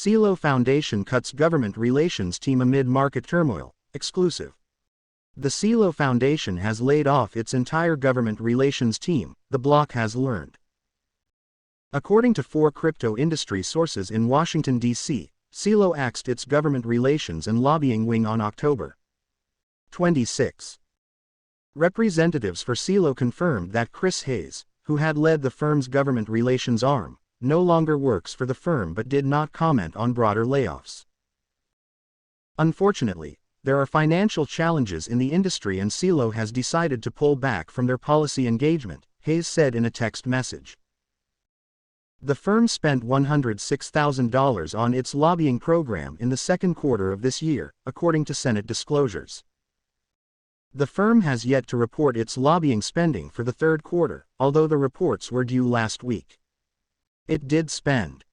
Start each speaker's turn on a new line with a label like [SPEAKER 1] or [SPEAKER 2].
[SPEAKER 1] Celo Foundation cuts government relations team amid market turmoil. Exclusive. The Celo Foundation has laid off its entire government relations team, the bloc has learned. According to 4 crypto industry sources in Washington, D.C., Celo axed its government relations and lobbying wing on October 26. Representatives for Celo confirmed that Chris Hayes, who had led the firm's government relations arm, no longer works for the firm but did not comment on broader layoffs. Unfortunately, there are financial challenges in the industry and Celo has decided to pull back from their policy engagement, Hayes said in a text message. The firm spent $106,000 on its lobbying program in the second quarter of this year, according to Senate disclosures. The firm has yet to report its lobbying spending for the third quarter, although the reports were due last week. It did spend